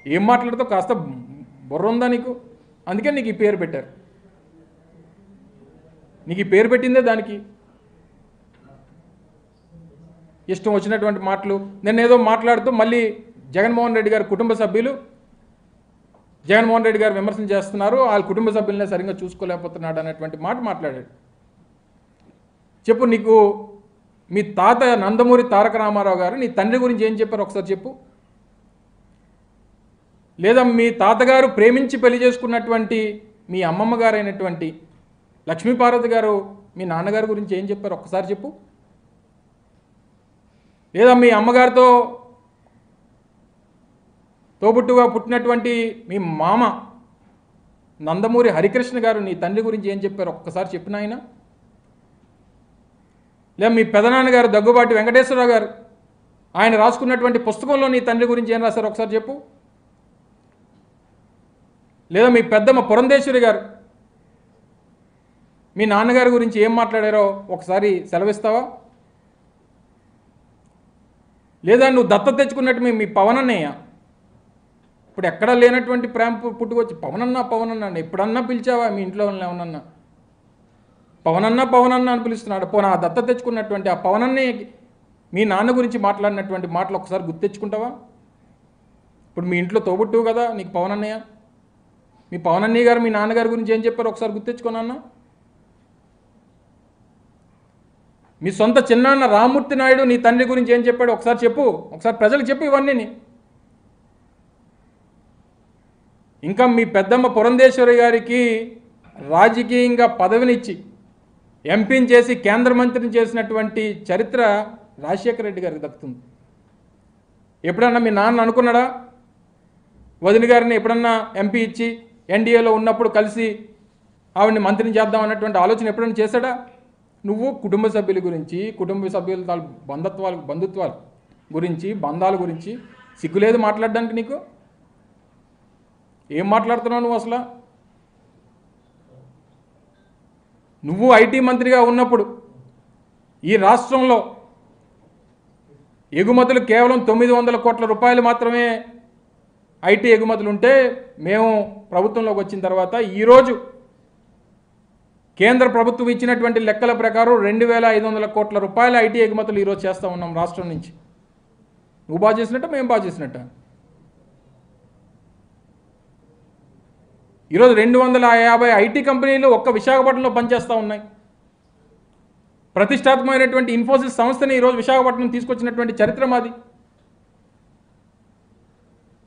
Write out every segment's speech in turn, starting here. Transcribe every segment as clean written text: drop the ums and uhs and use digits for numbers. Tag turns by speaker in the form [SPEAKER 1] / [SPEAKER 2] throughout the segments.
[SPEAKER 1] ఏం మాట్లాడతావు? కాస్త బుర్ర ఉందా నీకు? అందుకే నీకు ఈ పేరు పెట్టారు. నీకు ఈ పేరు పెట్టిందే దానికి. ఇష్టం వచ్చినటువంటి మాటలు. నేను ఏదో మాట్లాడుతూ మళ్ళీ జగన్మోహన్ రెడ్డి గారి కుటుంబ సభ్యులు జగన్మోహన్ రెడ్డి గారు విమర్శలు చేస్తున్నారు, వాళ్ళ కుటుంబ సభ్యులనే సరిగ్గా చూసుకోలేకపోతున్నాడు అనేటువంటి మాట మాట్లాడాడు. చెప్పు, నీకు మీ తాత నందమూరి తారక రామారావు గారు నీ తండ్రి గురించి ఏం చెప్పారు ఒకసారి చెప్పు. లేదా మీ తాతగారు ప్రేమించి పెళ్లి చేసుకున్నటువంటి మీ అమ్మమ్మ గారు అయినటువంటి లక్ష్మీపార్వతి గారు మీ నాన్నగారి గురించి ఏం చెప్పారు ఒక్కసారి చెప్పు. లేదా మీ అమ్మగారితో తోబుట్టుగా పుట్టినటువంటి మీ మామ నందమూరి హరికృష్ణ గారు నీ తండ్రి గురించి ఏం చెప్పారు ఒక్కసారి చెప్పిన ఆయన. లేదా మీ పెదనాన్నగారు దగ్గుబాటి వెంకటేశ్వరరావు గారు ఆయన రాసుకున్నటువంటి పుస్తకంలో నీ తండ్రి గురించి ఏం రాశారు ఒకసారి చెప్పు. లేదా మీ పెద్దమ్మ పురంధేశ్వరి గారు మీ నాన్నగారి గురించి ఏం మాట్లాడారో ఒకసారి సెలవిస్తావా. లేదా నువ్వు దత్తత తెచ్చుకున్నట్టు మీ పవన్ అన్నయ్య ఇప్పుడు ఎక్కడా లేనటువంటి ప్రేమ పుట్టుకొచ్చి పవనన్నా ఎప్పుడన్నా పిలిచావా మీ ఇంట్లో ఏమన్నా పవనన్నా అని పిలుస్తున్నాడు. పోనా ఆ దత్తత తెచ్చుకున్నటువంటి ఆ పవనన్నయ్య మీ నాన్న గురించి మాట్లాడినటువంటి మాటలు ఒకసారి గుర్తెచ్చుకుంటావా. ఇప్పుడు మీ ఇంట్లో తోబుట్టువు కదా నీకు పవనన్నయ్య. మీ పవనన్నయ్య గారు మీ నాన్నగారి గురించి ఏం చెప్పారు ఒకసారి గుర్తెచ్చుకున్నా. మీ సొంత చిన్నాన్న రామ్మూర్తి నాయుడు నీ తండ్రి గురించి ఏం చెప్పాడు ఒకసారి చెప్పు. ఒకసారి ప్రజలకు చెప్పు ఇవన్నీ. ఇంకా మీ పెద్దమ్మ పురంధేశ్వరి గారికి రాజకీయంగా పదవినిచ్చి ఎంపీని చేసి కేంద్ర మంత్రిని చేసినటువంటి చరిత్ర రాజశేఖర రెడ్డి గారికి దక్కుతుంది. ఎప్పుడన్నా మీ నాన్న అనుకున్నాడా వదిన గారిని ఎప్పుడన్నా ఎంపీ ఇచ్చి ఎన్డీఏలో ఉన్నప్పుడు కలిసి ఆవిడని మంత్రిని చేద్దాం అన్నటువంటి ఆలోచన ఎప్పుడన్నా చేశాడా. నువ్వు కుటుంబ సభ్యుల గురించి, కుటుంబ సభ్యుల బంధుత్వాల గురించి, బంధాల గురించి సిగ్గులేదు మాట్లాడడానికి నీకు. ఏం మాట్లాడుతున్నావు నువ్వు అసలు. నువ్వు ఐటీ మంత్రిగా ఉన్నప్పుడు ఈ రాష్ట్రంలో ఎగుమతులు కేవలం 900 కోట్ల రూపాయలు మాత్రమే ఐటీ ఎగుమతులు ఉంటే, మేము ప్రభుత్వంలోకి వచ్చిన తర్వాత ఈరోజు కేంద్ర ప్రభుత్వం ఇచ్చినటువంటి లెక్కల ప్రకారం 2500 కోట్ల రూపాయల ఐటీ ఎగుమతులు ఈరోజు చేస్తూ ఉన్నాం రాష్ట్రం నుంచి. నువ్వు బాగా చేసినట్ట, మేము బాగా చేసినట్ట. ఈరోజు 250 ఐటీ కంపెనీలు ఒక్క విశాఖపట్నంలో పనిచేస్తూ ఉన్నాయి. ప్రతిష్టాత్మకమైనటువంటి ఇన్ఫోసిస్ సంస్థని ఈరోజు విశాఖపట్నం తీసుకొచ్చినటువంటి చరిత్ర మాది.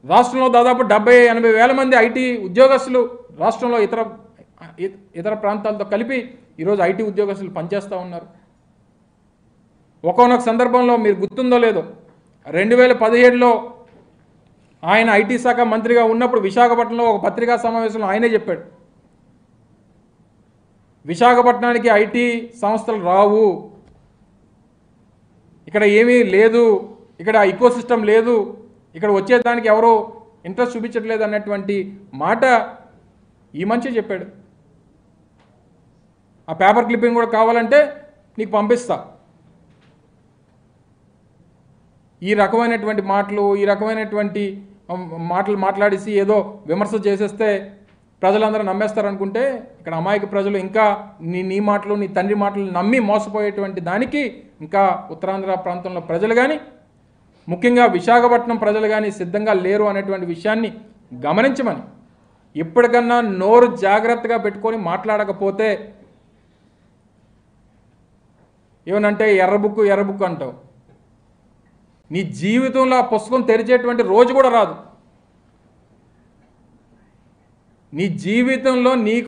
[SPEAKER 1] రాష్ట్రంలో దాదాపు 70-80 వేల మంది ఐటీ ఉద్యోగస్తులు రాష్ట్రంలో ఇతర ప్రాంతాలతో కలిపి ఈరోజు ఐటీ ఉద్యోగస్తులు పనిచేస్తూ ఉన్నారు. ఒక్కొక్క సందర్భంలో మీరు గుర్తుందో లేదో 2017లో ఆయన ఐటీ శాఖ మంత్రిగా ఉన్నప్పుడు విశాఖపట్నంలో ఒక పత్రికా సమావేశంలో ఆయనే చెప్పాడు, విశాఖపట్నానికి ఐటీ సంస్థలు రావు, ఇక్కడ ఏమీ లేదు, ఇక్కడ ఇకోసిస్టమ్ లేదు, ఇక్కడ వచ్చేదానికి ఎవరో ఇంట్రెస్ట్ చూపించట్లేదు అన్నటువంటి మాట ఈ మనిషి చెప్పాడు. ఆ పేపర్ క్లిప్పింగ్ కూడా కావాలంటే నీకు పంపిస్తా. ఈ రకమైనటువంటి మాటలు మాట్లాడేసి ఏదో విమర్శ చేసేస్తే ప్రజలందరూ నమ్మేస్తారనుకుంటే ఇక్కడ అమాయక ప్రజలు ఇంకా నీ మాటలు, నీ తండ్రి మాటలు నమ్మి మోసపోయేటువంటి దానికి ఇంకా ఉత్తరాంధ్ర ప్రాంతంలో ప్రజలు కానీ, ముఖ్యంగా విశాఖపట్నం ప్రజలు కానీ సిద్ధంగా లేరు అనేటువంటి విషయాన్ని గమనించమని. ఇప్పటికన్నా నోరు జాగ్రత్తగా పెట్టుకొని మాట్లాడకపోతే ఏమనంటే ఎర్రబుక్కు అంటావు. నీ జీవితంలో ఆ పుస్తకం తెరిచేటువంటి రోజు కూడా రాదు. నీ జీవితంలో నీకు